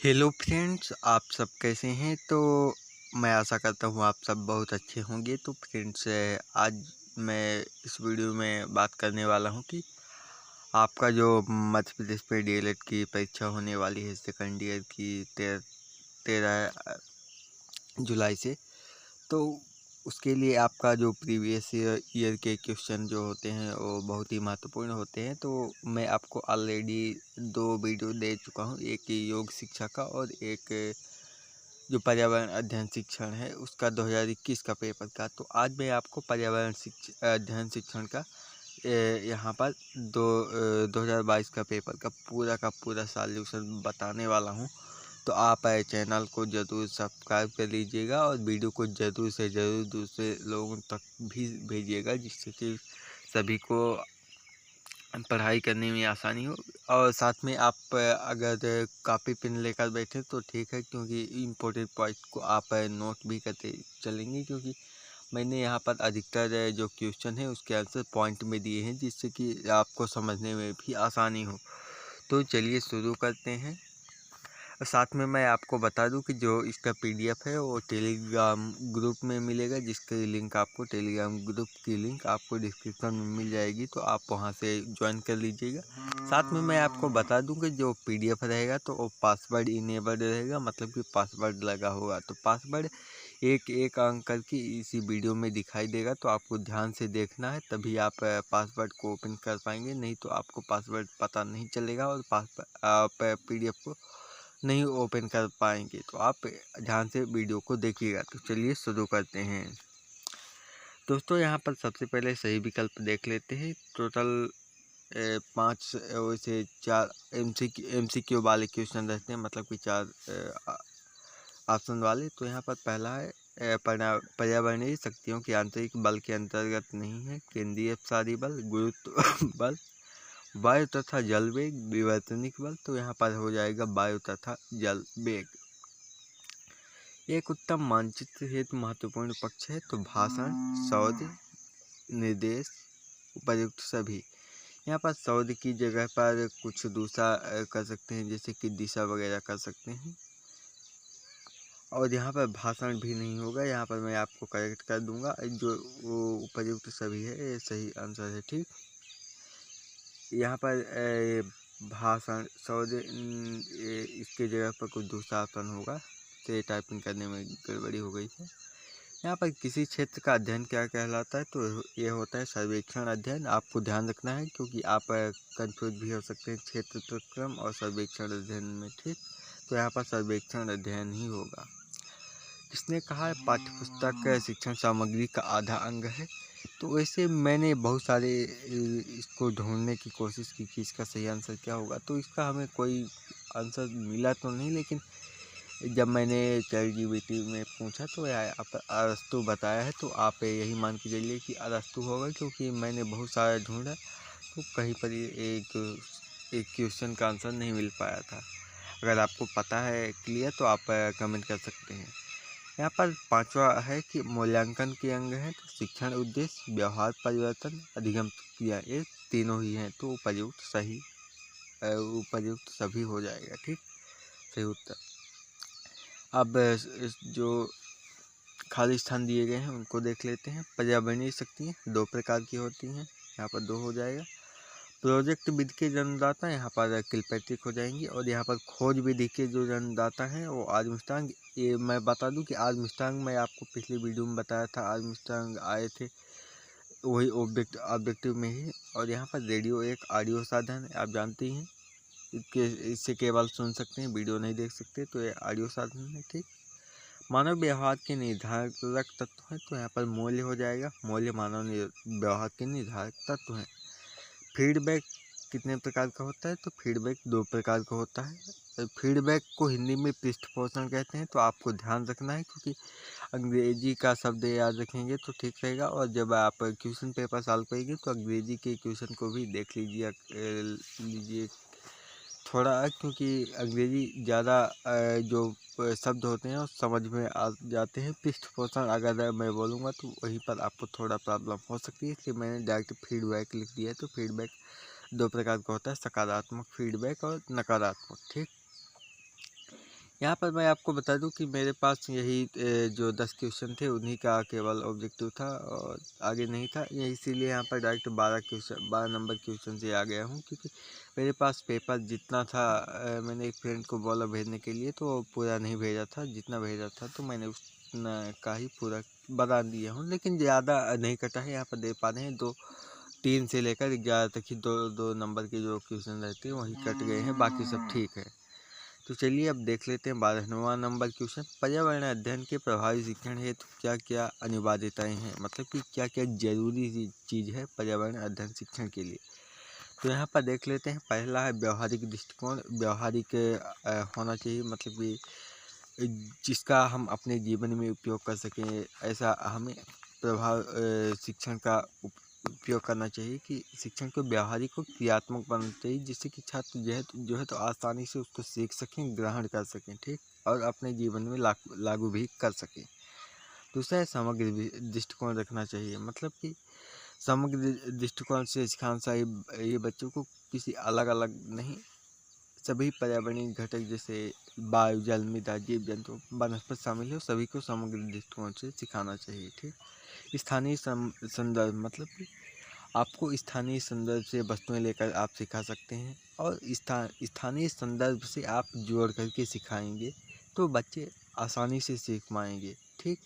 Hello friends, आप सब कैसे हैं। तो मैं आशा करता हूँ आप सब बहुत अच्छे होंगे। तो फ्रेंड्स, आज मैं इस वीडियो में बात करने वाला हूँ कि आपका जो मध्य प्रदेश पे डीएलएड की परीक्षा होने वाली है सेकंड ईयर की 13 जुलाई से। तो उसके लिए आपका जो प्रीवियस ईयर के क्वेश्चन जो होते हैं वो बहुत ही महत्वपूर्ण होते हैं। तो मैं आपको ऑलरेडी दो वीडियो दे चुका हूँ, एक योग शिक्षा का और एक जो पर्यावरण अध्ययन शिक्षण है उसका 2021 का पेपर का। तो आज मैं आपको पर्यावरण अध्ययन शिक्षण का यहाँ पर 2022 का पेपर का पूरा सॉल्यूशन बताने वाला हूँ। तो आप चैनल को ज़रूर सब्सक्राइब कर लीजिएगा और वीडियो को ज़रूर से ज़रूर दूसरे लोगों तक भी भेजिएगा, जिससे कि सभी को पढ़ाई करने में आसानी हो। और साथ में आप अगर कॉपी पेन लेकर बैठे तो ठीक है, क्योंकि इम्पोर्टेंट पॉइंट को आप नोट भी करते चलेंगे, क्योंकि मैंने यहाँ पर अधिकतर जो क्वेश्चन है उसके आंसर पॉइंट में दिए हैं, जिससे कि आपको समझने में भी आसानी हो। तो चलिए शुरू करते हैं। और साथ में मैं आपको बता दूं कि जो इसका पीडीएफ है वो टेलीग्राम ग्रुप में मिलेगा, जिसकी लिंक आपको टेलीग्राम ग्रुप की लिंक आपको डिस्क्रिप्शन में मिल जाएगी। तो आप वहां से ज्वाइन कर लीजिएगा। साथ में मैं आपको बता दूं कि जो पीडीएफ रहेगा तो वो पासवर्ड इनेबल्ड रहेगा, मतलब कि पासवर्ड लगा होगा। तो पासवर्ड एक एक अंक करके इसी वीडियो में दिखाई देगा, तो आपको ध्यान से देखना है, तभी आप पासवर्ड को ओपन कर पाएंगे। नहीं तो आपको पासवर्ड पता नहीं चलेगा और आप पीडीएफ को नहीं ओपन कर पाएंगे। तो आप ध्यान से वीडियो को देखिएगा। तो चलिए शुरू करते हैं। दोस्तों, यहाँ पर सबसे पहले सही विकल्प देख लेते हैं। टोटल 5 वैसे 4 एमसीक्यू वाले क्वेश्चन रहते हैं, मतलब कि 4 ऑप्शन वाले। तो यहाँ पर पहला है पर्यावरणीय शक्तियों की आंतरिक बल के अंतर्गत नहीं है केंद्रीय अपसारी बल, गुरुत्व बल, वायु तथा जल वेग, विवर्तनिक बल। तो यहाँ पर हो जाएगा वायु तथा जल वेग। एक उत्तम मानचित्र हेतु महत्वपूर्ण पक्ष है तो भाषण, शोध, निर्देश, उपयुक्त सभी। यहाँ पर शोध की जगह पर कुछ दूसरा कर सकते हैं, जैसे कि दिशा वगैरह कर सकते हैं। और यहाँ पर भाषण भी नहीं होगा, यहाँ पर मैं आपको करेक्ट कर दूंगा। जो वो उपयुक्त सभी है, ये सही आंसर है। ठीक, यहाँ पर भाषण, शोध, इसके जगह पर कुछ दूसरा ऑप्शन होगा, तो ये टाइपिंग करने में गड़बड़ी हो गई है। यहाँ पर किसी क्षेत्र का अध्ययन क्या कहलाता है, तो ये होता है सर्वेक्षण अध्ययन। आपको ध्यान रखना है, क्योंकि आप कंफ्यूज भी हो सकते हैं क्षेत्र क्रम और सर्वेक्षण अध्ययन में। ठीक, तो यहाँ पर सर्वेक्षण अध्ययन ही होगा। किसने कहा है पाठ्यपुस्तक शिक्षण सामग्री का आधा अंग है। तो वैसे मैंने बहुत सारे इसको ढूंढने की कोशिश की कि इसका सही आंसर क्या होगा। तो इसका हमें कोई आंसर मिला तो नहीं, लेकिन जब मैंने चैटजीपीटी में पूछा तो आप अरस्तु बताया है। तो आप यही मान के चलिए कि अरस्तु होगा, क्योंकि मैंने बहुत सारा ढूंढा तो कहीं पर एक एक क्वेश्चन का आंसर नहीं मिल पाया था। अगर आपको पता है क्लियर तो आप कमेंट कर सकते हैं। यहाँ पर पांचवा है कि मूल्यांकन के अंग हैं तो शिक्षण उद्देश्य, व्यवहार परिवर्तन, अधिगम क्रिया, ये तीनों ही हैं। तो उपयुक्त सभी हो जाएगा। ठीक, सही उत्तर। अब जो खाली स्थान दिए गए हैं उनको देख लेते हैं। पर्यावरणीय शक्तियाँ 2 प्रकार की होती हैं, यहाँ पर 2 हो जाएगा। प्रोजेक्ट विधि के जन्मदाता यहाँ पर किलपैट्रिक हो जाएंगी। और यहाँ पर खोज विधि के जो जन्मदाता हैं वो आर्मस्ट्रांग। ये मैं बता दूं कि आर्मस्ट्रांग मैं आपको पिछली वीडियो में बताया था, आर्मस्ट्रांग आए थे वही ऑब्जेक्टिव में ही। और यहाँ पर रेडियो एक ऑडियो साधन है, आप जानते हैं। इससे केवल सुन सकते हैं, वीडियो नहीं देख सकते, तो ये ऑडियो साधन है। ठीक, मानव व्यवहार के निर्धारक तत्व हैं, तो यहाँ पर मूल्य हो जाएगा। मूल्य मानव व्यवहार के निर्धारक तत्व हैं। फीडबैक कितने प्रकार का होता है, तो फीडबैक 2 प्रकार का होता है। फीडबैक को हिंदी में पृष्ठपोषण कहते हैं। तो आपको ध्यान रखना है, क्योंकि अंग्रेजी का शब्द याद रखेंगे तो ठीक रहेगा। और जब आप क्वेश्चन पेपर सॉल्व करेंगे तो अंग्रेजी के क्वेश्चन को भी देख लीजिए थोड़ा, क्योंकि अंग्रेजी ज़्यादा जो शब्द होते हैं वो समझ में आ जाते हैं। पृष्ठपोषण अगर मैं बोलूँगा तो वहीं पर आपको थोड़ा प्रॉब्लम हो सकती है, इसलिए मैंने डायरेक्ट फीडबैक लिख दिया है। तो फीडबैक 2 प्रकार का होता है, सकारात्मक फीडबैक और नकारात्मक। ठीक, यहाँ पर मैं आपको बता दूं कि मेरे पास यही जो 10 क्वेश्चन थे उन्हीं का केवल ऑब्जेक्टिव था और आगे नहीं था। ये इसीलिए यहाँ पर डायरेक्ट 12 नंबर क्वेश्चन से आ गया हूँ, क्योंकि मेरे पास पेपर जितना था मैंने एक फ्रेंड को बोला भेजने के लिए तो पूरा नहीं भेजा था, जितना भेजा था तो मैंने उतना का ही पूरा बता दिया हूँ। लेकिन ज़्यादा नहीं कटा है, यहाँ पर दे पा रहे हैं 3 से लेकर 11 तक ही 2-2 नंबर के जो क्वेश्चन रहते हैं वही कट गए हैं, बाकी सब ठीक है। तो चलिए अब देख लेते हैं 12वां नंबर क्वेश्चन। पर्यावरण अध्ययन के प्रभावी शिक्षण हेतु क्या क्या अनिवार्यताएं हैं, मतलब कि क्या क्या जरूरी चीज़ है पर्यावरण अध्ययन शिक्षण के लिए। तो यहाँ पर देख लेते हैं। पहला है व्यवहारिक दृष्टिकोण। व्यवहारिक होना चाहिए, मतलब कि जिसका हम अपने जीवन में उपयोग कर सकें, ऐसा हमें शिक्षण का उपयोग करना चाहिए कि शिक्षण को व्यवहारिक और क्रियात्मक बनना चाहिए, जिससे कि छात्र जो है तो आसानी से उसको सीख सकें, ग्रहण कर सकें, ठीक, और अपने जीवन में लागू भी कर सकें। दूसरा है समग्र दृष्टिकोण रखना चाहिए, मतलब कि समग्र दृष्टिकोण से सिखाना चाहिए ये बच्चों को, किसी अलग अलग नहीं, सभी पर्यावरणीय घटक जैसे वायु, जल, मृदा, जीव जंतु, वनस्पति शामिल हो, सभी को समग्र दृष्टिकोण से सिखाना चाहिए, ठीक। स्थानीय संदर्भ, मतलब कि आपको स्थानीय संदर्भ से वस्तुएं लेकर आप सिखा सकते हैं, और स्थानीय संदर्भ से आप जोड़ करके सिखाएंगे तो बच्चे आसानी से सीख पाएंगे, ठीक।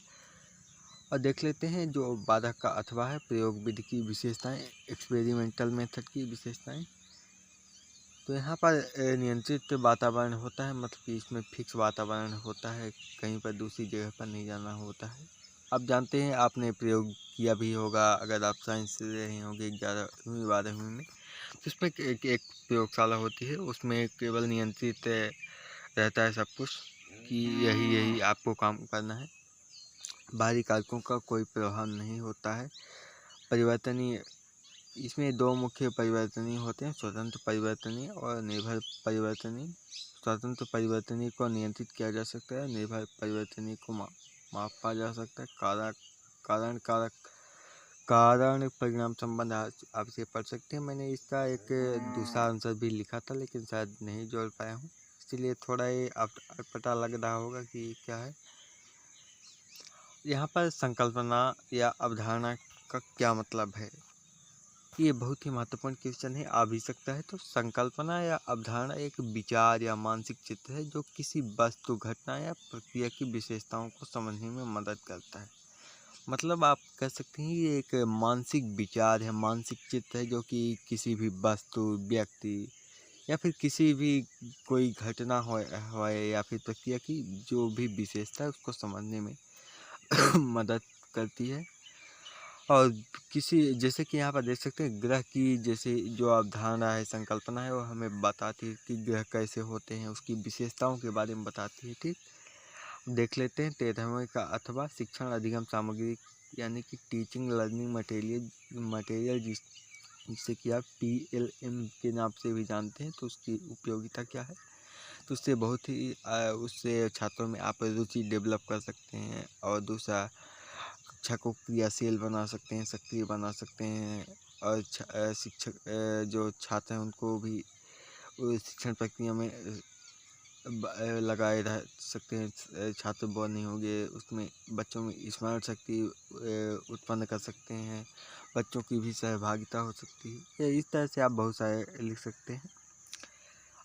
और देख लेते हैं जो बाधक का अथवा है, प्रयोग विधि की विशेषताएं, एक्सपेरिमेंटल मेथड की विशेषताएं। तो यहाँ पर नियंत्रित वातावरण होता है, मतलब कि इसमें फिक्स वातावरण होता है, कहीं पर दूसरी जगह पर नहीं जाना होता है। आप जानते हैं, आपने प्रयोग किया भी होगा अगर आप साइंस से रहे होंगे 11वीं 12वीं में, तो उसमें एक प्रयोगशाला होती है, उसमें केवल नियंत्रित रहता है सब कुछ, कि यही यही आपको काम करना है, बाहरी कारकों का कोई प्रभाव नहीं होता है। परिवर्तनीय, इसमें दो मुख्य परिवर्तनीय होते हैं, स्वतंत्र परिवर्तनीय और निर्भर परिवर्तनीय। स्वतंत्र परिवर्तनीय को नियंत्रित किया जा सकता है, निर्भर परिवर्तनीय को मापा जा सकता है। कारण परिणाम संबंध आप इसे पढ़ सकते हैं। मैंने इसका एक दूसरा आंसर भी लिखा था, लेकिन शायद नहीं जोड़ पाया हूँ, इसलिए थोड़ा ये पता लग रहा होगा कि क्या है। यहाँ पर संकल्पना या अवधारणा का क्या मतलब है, ये बहुत ही महत्वपूर्ण क्वेश्चन है, आ भी सकता है। तो संकल्पना या अवधारणा एक विचार या मानसिक चित्र है जो किसी वस्तु, घटना या प्रक्रिया की विशेषताओं को समझने में मदद करता है। मतलब आप कह सकते हैं ये एक मानसिक विचार है, मानसिक चित्र है, जो कि किसी भी वस्तु, व्यक्ति या फिर किसी भी कोई घटना हो या फिर प्रक्रिया की जो भी विशेषता है उसको समझने में मदद करती है। और किसी, जैसे कि यहाँ पर देख सकते हैं, ग्रह की जैसे जो अवधारणा है, संकल्पना है, वो हमें बताती है कि ग्रह कैसे होते हैं, उसकी विशेषताओं के बारे में बताती है, ठीक। देख लेते हैं 13वें का अथवा शिक्षण अधिगम सामग्री, यानी कि टीचिंग लर्निंग मटेरियल जिससे कि आप TLM के नाम से भी जानते हैं। तो उसकी उपयोगिता क्या है, तो उससे बहुत ही उससे छात्रों में आप रुचि डेवलप कर सकते हैं, और दूसरा कक्षा को क्रियाशील बना सकते हैं, सक्रिय बना सकते हैं, और शिक्षक जो छात्र हैं उनको भी शिक्षण प्रक्रिया में लगाए रह सकते हैं। छात्र बोर नहीं होंगे, उसमें बच्चों में स्मरण शक्ति उत्पन्न कर सकते हैं, बच्चों की भी सहभागिता हो सकती है। इस तरह से आप बहुत सारे लिख सकते हैं।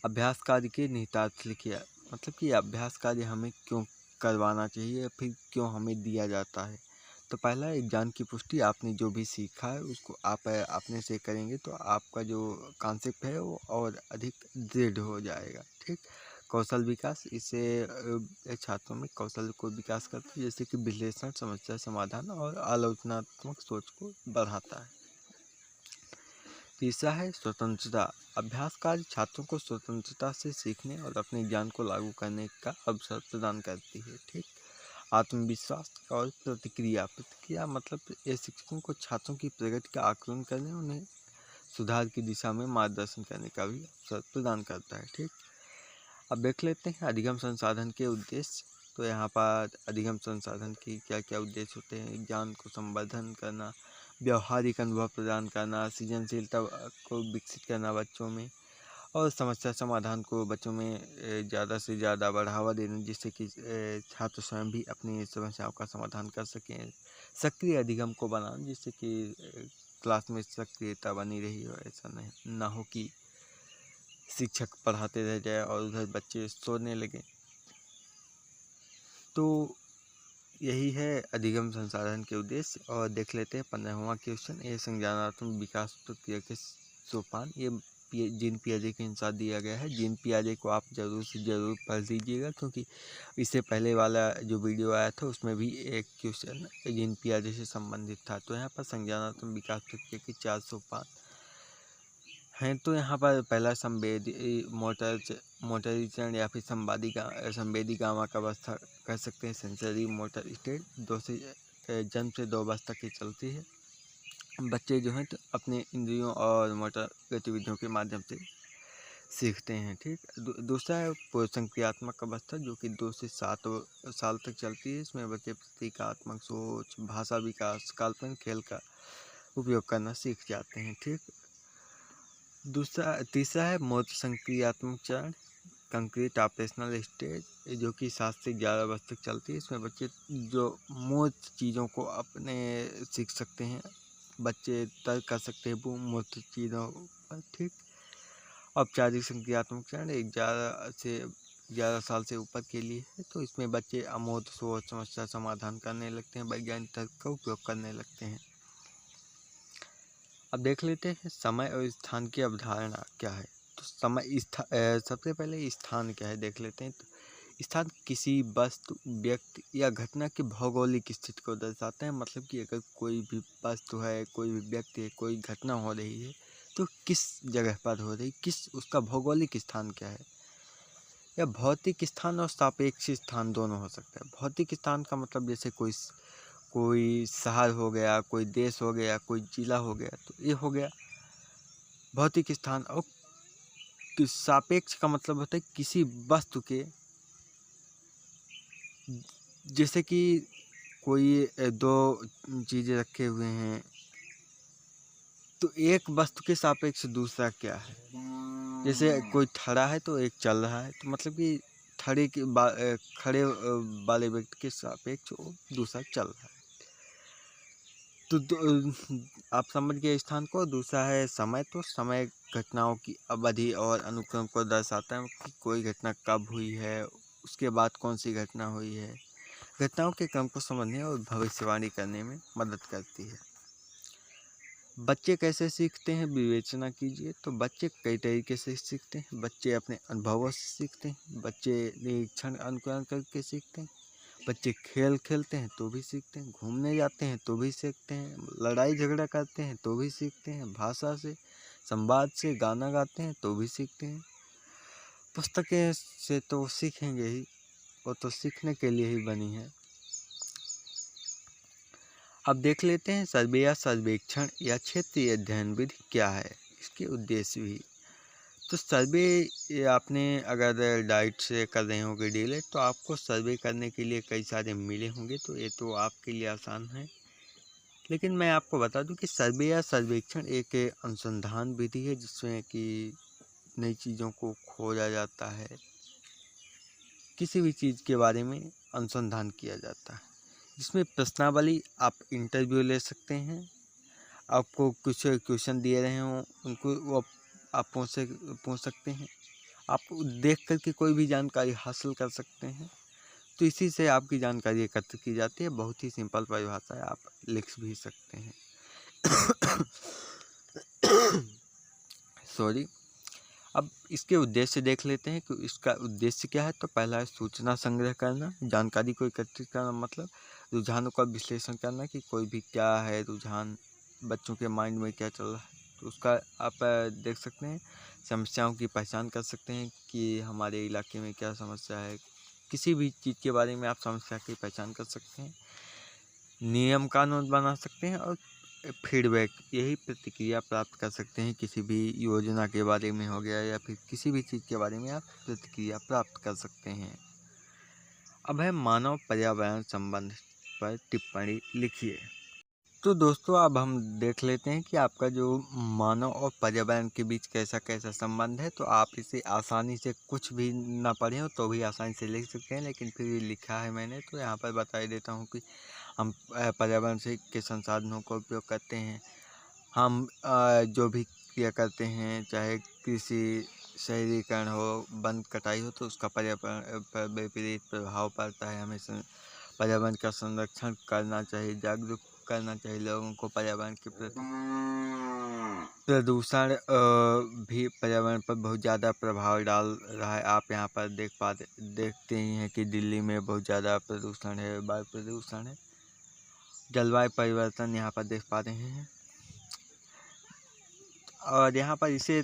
अभ्यास कार्य के निहितार्थ लिखिए, मतलब कि अभ्यास कार्य हमें क्यों करवाना चाहिए, फिर क्यों हमें दिया जाता है। तो पहला है ज्ञान की पुष्टि, आपने जो भी सीखा है उसको आप अपने से करेंगे तो आपका जो कॉन्सेप्ट है वो और अधिक दृढ़ हो जाएगा, ठीक। कौशल विकास, इससे छात्रों में कौशल को विकास करता है, जैसे कि विश्लेषण, समस्या समाधान और आलोचनात्मक सोच को बढ़ाता है। तीसरा है स्वतंत्रता, अभ्यास कार्य छात्रों को स्वतंत्रता से सीखने और अपने ज्ञान को लागू करने का अवसर प्रदान करती है, ठीक। आत्मविश्वास और प्रतिक्रिया मतलब ये शिक्षकों को छात्रों की प्रगति का आकलन करने, उन्हें सुधार की दिशा में मार्गदर्शन करने का भी अवसर प्रदान करता है, ठीक। अब देख लेते हैं अधिगम संसाधन के उद्देश्य। तो यहाँ पर अधिगम संसाधन की क्या क्या उद्देश्य होते हैं, ज्ञान को संवर्धन करना, व्यवहारिक अनुभव प्रदान करना, सृजनशीलता को विकसित करना बच्चों में, और समस्या समाधान को बच्चों में ज़्यादा से ज़्यादा बढ़ावा देना, जिससे कि छात्र स्वयं भी अपनी समस्याओं का समाधान कर सकें। सक्रिय अधिगम को बनाना, जिससे कि क्लास में सक्रियता बनी रही हो, ऐसा नहीं ना हो कि शिक्षक पढ़ाते रह जाए और उधर बच्चे सोने लगें। तो यही है अधिगम संसाधन के उद्देश्य। और देख लेते हैं 15वां क्वेश्चन। ये संज्ञानात्मक विकास प्रक्रिया के सोपान, ये जीन पियाजे के अनुसार दिया गया है। जीन पियाजे को आप ज़रूर से ज़रूर पढ़ लीजिएगा, क्योंकि इससे पहले वाला जो वीडियो आया था उसमें भी एक क्वेश्चन जीन पियाजे से संबंधित था। तो यहाँ पर संज्ञानात्मक विकास प्रक्रिया के 4 सोपान हैं। तो यहाँ पर पहला मोटरी चरण या फिर संवेदी गामा का अवस्था कह सकते हैं, सेंसरी मोटर स्टेट। जन्म से 2 वर्ष तक ही चलती है। बच्चे जो हैं तो अपने इंद्रियों और मोटर गतिविधियों के माध्यम से सीखते हैं, ठीक। दूसरा है पूर्व संक्रियात्मक अवस्था, जो कि 2 से 7 साल तक चलती है। इसमें बच्चे प्रतीकात्मक सोच, भाषा विकास, काल्पनिक खेल का उपयोग करना सीख जाते हैं, ठीक। तीसरा है मूर्त संक्रियात्मक चरण, कंक्रीट ऑपरेशनल स्टेज, जो कि 7 से 11 वर्ष तक चलती है। इसमें बच्चे जो मूर्त चीज़ों को अपने सीख सकते हैं, बच्चे तर्क कर सकते हैं वो मूर्त चीज़ों पर, ठीक। औपचारिक संक्रियात्मक चरण 11 साल से ऊपर के लिए है। तो इसमें बच्चे अमूर्त सोच, समस्या समाधान करने लगते हैं, वैज्ञानिक तर्क का उपयोग करने लगते हैं। अब देख लेते हैं समय और स्थान की अवधारणा क्या है। तो सबसे पहले स्थान क्या है देख लेते हैं। तो स्थान किसी वस्तु, व्यक्ति या घटना की भौगोलिक स्थिति को दर्शाता है। मतलब कि अगर कोई भी वस्तु है, कोई भी व्यक्ति है, कोई घटना हो रही है, तो किस जगह पर हो रही, उसका भौगोलिक स्थान क्या है। या भौतिक स्थान और सापेक्ष स्थान दोनों हो सकता है। भौतिक स्थान का मतलब जैसे कोई शहर हो गया, कोई देश हो गया, कोई जिला हो गया, तो ये हो गया भौतिक स्थान। और सापेक्ष का मतलब होता है किसी वस्तु के, जैसे कि कोई 2 चीज़ें रखे हुए हैं, तो एक वस्तु के सापेक्ष दूसरा क्या है। जैसे कोई खड़ा है तो एक चल रहा है, तो मतलब कि खड़े वाले व्यक्ति के सापेक्ष वो दूसरा चल रहा है। तो आप समझ गए स्थान को। दूसरा है समय। तो समय घटनाओं की अवधि और अनुक्रम को दर्शाता है कि कोई घटना कब हुई है, उसके बाद कौन सी घटना हुई है। घटनाओं के क्रम को समझने और भविष्यवाणी करने में मदद करती है। बच्चे कैसे सीखते हैं विवेचना कीजिए। तो बच्चे कई तरीके से सीखते हैं। बच्चे अपने अनुभवों से सीखते हैं, बच्चे निरीक्षण अनुकरण करके सीखते हैं, बच्चे खेल खेलते हैं तो भी सीखते हैं, घूमने जाते हैं तो भी सीखते हैं, लड़ाई झगड़ा करते हैं तो भी सीखते हैं, भाषा से, संवाद से, गाना गाते हैं तो भी सीखते हैं। पुस्तकें से तो सीखेंगे ही, वो तो सीखने के लिए ही बनी है। अब देख लेते हैं सर्वे या सर्वेक्षण या क्षेत्रीय अध्ययन विधि क्या है, इसके उद्देश्य भी। तो सर्वे आपने अगर डाइट से कर रहे होंगे डील, तो आपको सर्वे करने के लिए कई सारे मिले होंगे, तो ये तो आपके लिए आसान है। लेकिन मैं आपको बता दूं कि सर्वे या सर्वेक्षण एक अनुसंधान विधि है, जिसमें कि नई चीज़ों को खोजा जाता है, किसी भी चीज़ के बारे में अनुसंधान किया जाता है। जिसमें प्रश्नावली, आप इंटरव्यू ले सकते हैं, आपको कुछ क्वेश्चन दिए रहे हों उनको वो आप पूछ सकते हैं, आप देख कर के कोई भी जानकारी हासिल कर सकते हैं। तो इसी से आपकी जानकारी एकत्र की जाती है। बहुत ही सिंपल परिभाषा है, आप लिख भी सकते हैं। सॉरी। अब इसके उद्देश्य देख लेते हैं कि इसका उद्देश्य क्या है। तो पहला है सूचना संग्रह करना, जानकारी को एकत्रित करना, मतलब रुझानों का विश्लेषण करना कि कोई भी क्या है रुझान, बच्चों के माइंड में क्या चल रहा है, तो उसका आप देख सकते हैं। समस्याओं की पहचान कर सकते हैं कि हमारे इलाके में क्या समस्या है, किसी भी चीज़ के बारे में आप समस्या की पहचान कर सकते हैं। नियम कानून बना सकते हैं और फीडबैक, यही प्रतिक्रिया प्राप्त कर सकते हैं। किसी भी योजना के बारे में हो गया या फिर किसी भी चीज़ के बारे में आप प्रतिक्रिया प्राप्त कर सकते हैं। अब है मानव पर्यावरण संबंध पर टिप्पणी लिखिए। तो दोस्तों अब हम देख लेते हैं कि आपका जो मानव और पर्यावरण के बीच कैसा कैसा संबंध है। तो आप इसे आसानी से कुछ भी ना पढ़े हो तो भी आसानी से लिख सकते हैं, लेकिन फिर भी लिखा है मैंने तो यहाँ पर बता ही देता हूँ कि हम पर्यावरण से के संसाधनों का उपयोग करते हैं। हम जो भी क्रिया करते हैं, चाहे कृषि शहरीकरण हो, वन कटाई हो, तो उसका पर्यावरण पर विपरीत प्रभाव पड़ता है। हमें पर्यावरण का संरक्षण करना चाहिए, जागरूक करना चाहिए लोगों को पर्यावरण के प्रति। प्रदूषण भी पर्यावरण पर बहुत ज़्यादा प्रभाव डाल रहा है। आप यहाँ पर देखते ही हैं कि दिल्ली में बहुत ज़्यादा प्रदूषण है, वायु प्रदूषण है। जलवायु परिवर्तन यहाँ पर देख पा रहे हैं। और यहाँ पर इसमें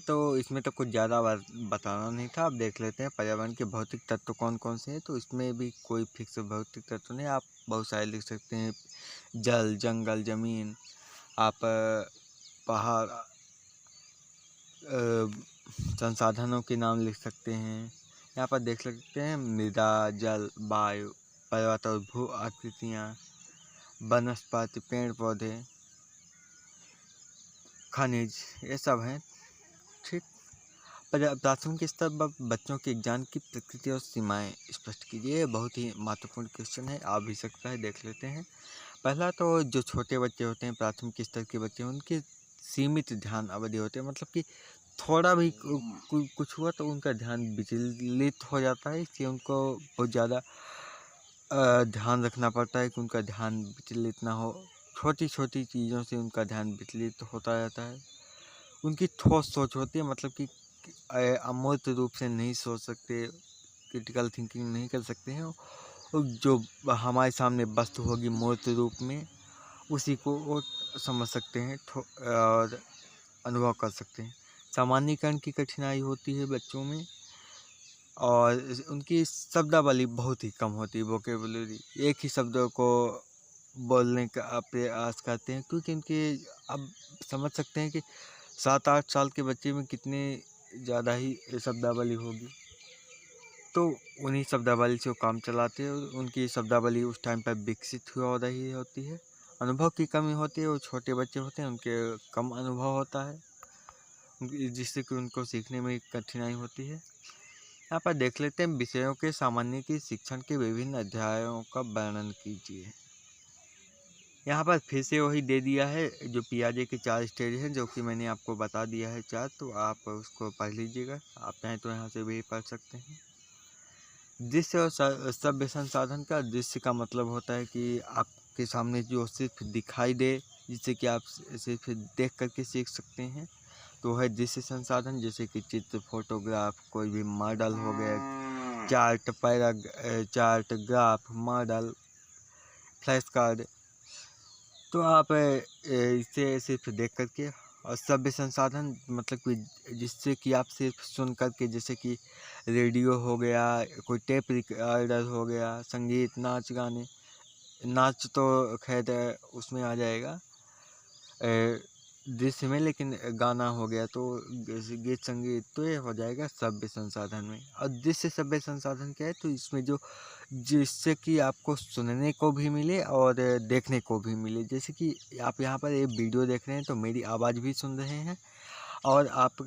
तो कुछ ज़्यादा बताना नहीं था। आप देख लेते हैं पर्यावरण के भौतिक तत्व कौन कौन से हैं। तो इसमें भी कोई फिक्स भौतिक तत्व नहीं, आप बहुत सारे लिख सकते हैं। जल, जंगल, ज़मीन, आप पहाड़, संसाधनों के नाम लिख सकते हैं। यहाँ पर देख सकते हैं मृदा, जल, वायु, पर्वत और भू आकृतियाँ, वनस्पति, पेड़ पौधे, खनिज, ये सब हैं। ठीक। प्राथमिक स्तर पर बच्चों के ज्ञान की प्रकृति और सीमाएं स्पष्ट कीजिए। ये बहुत ही महत्वपूर्ण क्वेश्चन है, आ भी सकता है, देख लेते हैं। पहला तो जो छोटे बच्चे होते हैं, प्राथमिक स्तर के बच्चे, उनके सीमित ध्यान अवधि होते हैं। मतलब कि थोड़ा भी कुछ हुआ तो उनका ध्यान विचलित हो जाता है। इसलिए उनको बहुत ज़्यादा ध्यान रखना पड़ता है कि उनका ध्यान विचलित ना हो। छोटी छोटी चीज़ों से उनका ध्यान विचलित होता रहता है। उनकी ठोस सोच होती है, मतलब कि अमूर्त रूप से नहीं सोच सकते, क्रिटिकल थिंकिंग नहीं कर सकते हैं। और जो हमारे सामने वस्तु होगी मूर्त रूप में, उसी को वो समझ सकते हैं और अनुभव कर सकते हैं। सामान्यीकरण की कठिनाई होती है बच्चों में, और उनकी शब्दावली बहुत ही कम होती है। वोकेबुलरी, एक ही शब्दों को बोलने का प्रयास करते हैं, क्योंकि उनके अब समझ सकते हैं कि 7-8 साल के बच्चे में कितने ज़्यादा ही शब्दावली होगी। तो उन्हीं शब्दावली से वो काम चलाते हैं। उनकी शब्दावली उस टाइम पर विकसित हो रही होती है। अनुभव की कमी होती है, वो छोटे बच्चे होते हैं, उनके कम अनुभव होता है, जिससे कि उनको सीखने में कठिनाई होती है। यहाँ पर देख लेते हैं विषयों के सामान्य की शिक्षण के विभिन्न अध्यायों का वर्णन कीजिए। यहाँ पर फिर से वही दे दिया है जो पियाजे के 4 स्टेज हैं, जो कि मैंने आपको बता दिया है 4। तो आप उसको पढ़ लीजिएगा, आप चाहें तो यहाँ से भी पढ़ सकते हैं। दृश्य और सभ्य संसाधन का, दृश्य का मतलब होता है कि आपके सामने जो सिर्फ दिखाई दे, जिससे कि आप सिर्फ देख करके सीख सकते हैं, तो है दृश्य संसाधन। जैसे कि चित्र, फोटोग्राफ, कोई भी मॉडल हो गया, chart, graph, model, flash card. तो आप इसे सिर्फ देख करके। और सभ्य संसाधन मतलब कि जिससे कि आप सिर्फ सुन करके, जैसे कि रेडियो हो गया, कोई टेप रिकॉर्डर हो गया, संगीत, नाच गाने। नाच तो खैर उसमें आ जाएगा दृश्य में, लेकिन गाना हो गया तो गीत संगीत तो ये हो जाएगा सभ्य संसाधन में। और दृश्य सभ्य संसाधन क्या है, तो इसमें जो जिससे कि आपको सुनने को भी मिले और देखने को भी मिले। जैसे कि आप यहाँ पर एक वीडियो देख रहे हैं तो मेरी आवाज़ भी सुन रहे हैं, और आप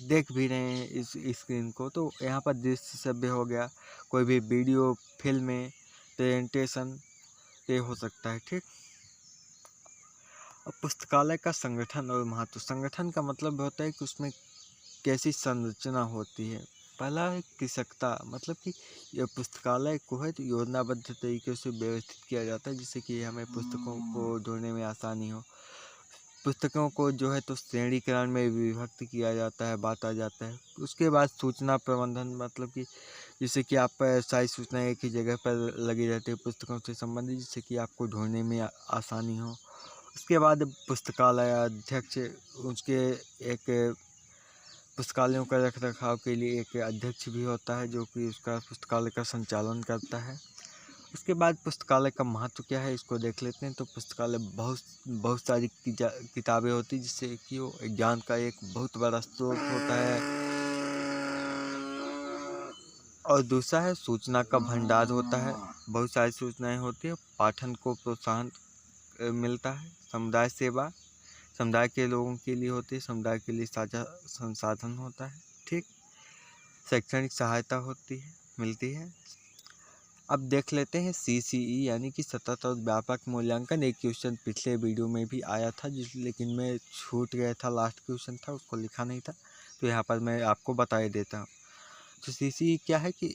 देख भी रहे हैं इस स्क्रीन को। तो यहाँ पर दृश्य सभ्य हो गया। कोई भी वीडियो, फिल्में, प्रेजेंटेशन, ये हो सकता है। ठीक। और पुस्तकालय का संगठन और महत्व। संगठन का मतलब होता है कि उसमें कैसी संरचना होती है। पहला है कृषकता, मतलब कि यह पुस्तकालय को है तो योजनाबद्ध तरीके से व्यवस्थित किया जाता है, जिससे कि हमें पुस्तकों को ढूंढने में आसानी हो। पुस्तकों को जो है तो श्रेणीकरण में विभक्त किया जाता है, बांटा जाता है। उसके बाद सूचना प्रबंधन, मतलब कि जिससे कि आप सारी सूचनाएं एक ही जगह पर लगी रहती है पुस्तकों से संबंधित, जिससे कि आपको ढूंढने में आसानी हो। उसके बाद पुस्तकालय अध्यक्ष, उसके एक पुस्तकालयों का रख रखाव के लिए एक अध्यक्ष भी होता है, जो कि उसका पुस्तकालय का संचालन करता है। उसके बाद पुस्तकालय का महत्व क्या है, इसको देख लेते हैं। तो पुस्तकालय बहुत सारी किताबें होती हैं, जिससे कि वो ज्ञान का एक बहुत बड़ा स्रोत होता है। और दूसरा है सूचना का भंडार होता है, बहुत सारी सूचनाएं होती है। पाठन को प्रोत्साहन मिलता है। समुदाय सेवा समुदाय के लोगों के लिए होती है, समुदाय के लिए साझा संसाधन होता है, ठीक। शैक्षणिक सहायता मिलती है। अब देख लेते हैं CCE यानी कि सतत और व्यापक मूल्यांकन। एक क्वेश्चन पिछले वीडियो में भी आया था लेकिन मैं छूट गया था, लास्ट क्वेश्चन था, उसको लिखा नहीं था, तो यहाँ पर मैं आपको बता ही देता हूँ। तो CCE क्या है कि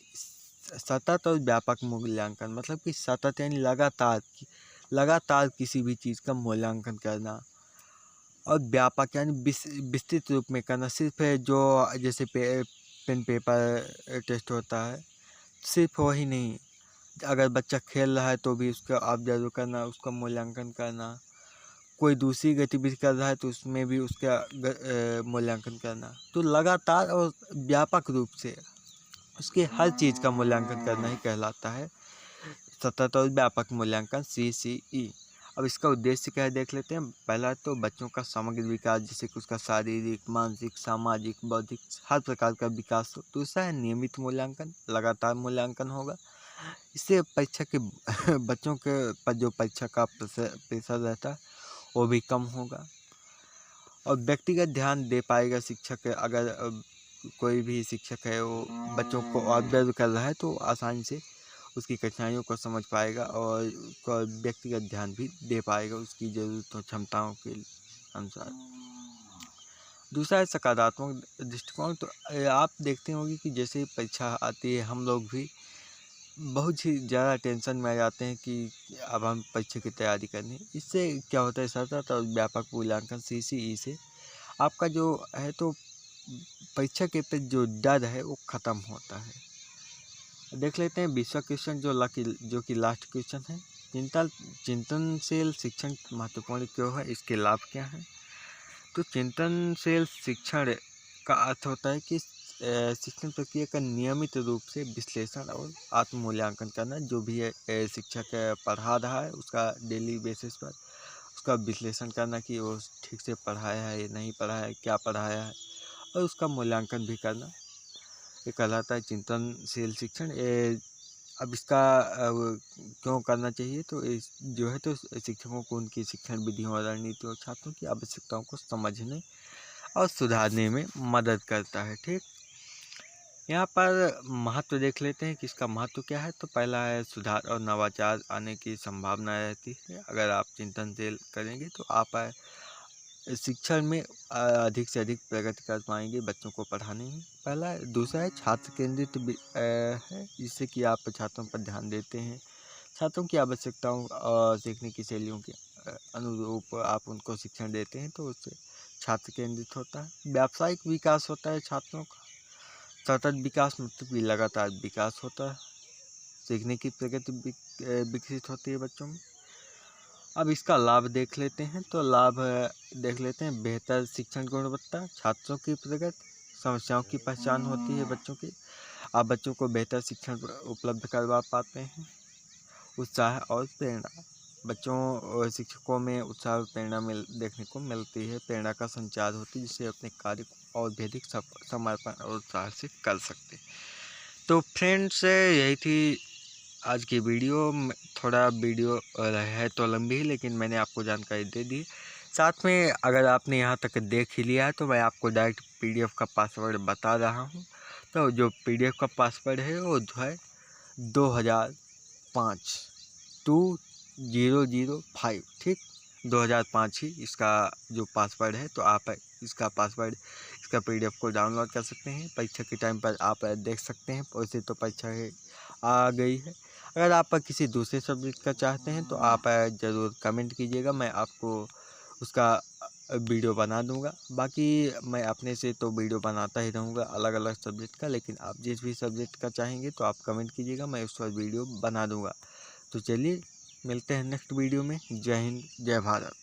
सतत और व्यापक मूल्यांकन, मतलब कि सतत यानी लगातार किसी भी चीज़ का मूल्यांकन करना, और व्यापक यानी विस्तृत रूप में करना। सिर्फ जो जैसे पेन पेपर टेस्ट होता है, सिर्फ वही नहीं, अगर बच्चा खेल रहा है तो भी उसका ऑब्जर्व करना, उसका मूल्यांकन करना, कोई दूसरी गतिविधि कर रहा है तो उसमें भी उसका मूल्यांकन करना। तो लगातार और व्यापक रूप से उसके हर चीज़ का मूल्यांकन करना ही कहलाता है सतत और व्यापक मूल्यांकन, CCE। अब इसका उद्देश्य क्या है देख लेते हैं। पहला तो बच्चों का समग्र विकास, जैसे कि उसका शारीरिक, मानसिक, सामाजिक, बौद्धिक हर प्रकार का विकास हो। दूसरा है नियमित मूल्यांकन, लगातार मूल्यांकन होगा। इससे परीक्षा के बच्चों के पर जो परीक्षा का प्रेशर रहता है वो भी कम होगा, और व्यक्तिगत ध्यान दे पाएगा शिक्षक। अगर कोई भी शिक्षक है वो बच्चों को ऑब्जर्व कर रहा है तो आसानी से उसकी कठिनाइयों को समझ पाएगा और उसका व्यक्तिगत ध्यान भी दे पाएगा उसकी ज़रूरतों क्षमताओं के अनुसार। दूसरा है सकारात्मक दृष्टिकोण। तो आप देखते होंगे कि जैसे परीक्षा आती है हम लोग भी बहुत ही ज़्यादा टेंशन में आ जाते हैं कि अब हम परीक्षा की तैयारी करनी है। इससे क्या होता है, सतत और व्यापक मूल्यांकन CCE से आपका जो है तो परीक्षा के प्रति जो डर है वो ख़त्म होता है। देख लेते हैं 20वां क्वेश्चन जो कि लास्ट क्वेश्चन है। चिंतनशील शिक्षण महत्वपूर्ण क्यों है, इसके लाभ क्या हैं। तो चिंतनशील शिक्षण का अर्थ होता है कि शिक्षण प्रक्रिया का नियमित रूप से विश्लेषण और आत्म मूल्यांकन करना। जो भी है शिक्षक पढ़ा रहा है उसका डेली बेसिस पर उसका विश्लेषण करना कि वो ठीक से पढ़ाया है या नहीं पढ़ाया है, क्या पढ़ाया है, और उसका मूल्यांकन भी करना, ये कहलाता है चिंतनशील शिक्षण। अब इसका क्यों करना चाहिए, तो इस जो है तो शिक्षकों को उनकी शिक्षण विधियों और रणनीतियों और छात्रों की आवश्यकताओं को समझने और सुधारने में मदद करता है, ठीक। यहाँ पर महत्व देख लेते हैं कि इसका महत्व क्या है। तो पहला है सुधार और नवाचार आने की संभावना रहती है। अगर आप चिंतनशील करेंगे तो आप शिक्षण में अधिक से अधिक प्रगति कर पाएंगे बच्चों को पढ़ाने में। पहला है। दूसरा है छात्र केंद्रित है, जिससे कि आप छात्रों पर ध्यान देते हैं, छात्रों की आवश्यकताओं और सीखने की शैलियों के अनुरूप आप उनको शिक्षण देते हैं, तो उससे छात्र केंद्रित होता है। व्यावसायिक विकास होता है छात्रों का। सतत विकास मतलब कि लगातार विकास होता है, सीखने की प्रगति विकसित होती है बच्चों में। अब इसका लाभ देख लेते हैं। तो लाभ देख लेते हैं। बेहतर शिक्षण गुणवत्ता, छात्रों की प्रगति, समस्याओं की पहचान होती है बच्चों की, आप बच्चों को बेहतर शिक्षण उपलब्ध करवा पाते हैं। उत्साह और प्रेरणा, बच्चों शिक्षकों में उत्साह और प्रेरणा देखने को मिलती है। प्रेरणा का संचार होती है जिससे अपने कार्य को और भी अधिक समर्पण और उत्साह से कर सकते हैं। तो फ्रेंड्स यही थी आज की वीडियो में। थोड़ा वीडियो है तो लंबी ही, लेकिन मैंने आपको जानकारी दे दी। साथ में अगर आपने यहाँ तक देख ही लिया है तो मैं आपको डायरेक्ट PDF का पासवर्ड बता रहा हूँ। तो जो PDF का पासवर्ड है वो जो है 2005 2005, ठीक। 2005 ही इसका जो पासवर्ड है। तो आप इसका PDF को डाउनलोड कर सकते हैं। परीक्षा के टाइम पर आप देख सकते हैं। वैसे तो परीक्षा आ गई है। अगर आप किसी दूसरे सब्जेक्ट का चाहते हैं तो आप ज़रूर कमेंट कीजिएगा, मैं आपको उसका वीडियो बना दूंगा। बाकी मैं अपने से तो वीडियो बनाता ही रहूँगा अलग अलग सब्जेक्ट का, लेकिन आप जिस भी सब्जेक्ट का चाहेंगे तो आप कमेंट कीजिएगा, मैं उस पर वीडियो बना दूंगा। तो चलिए मिलते हैं नेक्स्ट वीडियो में। जय हिंद, जय भारत।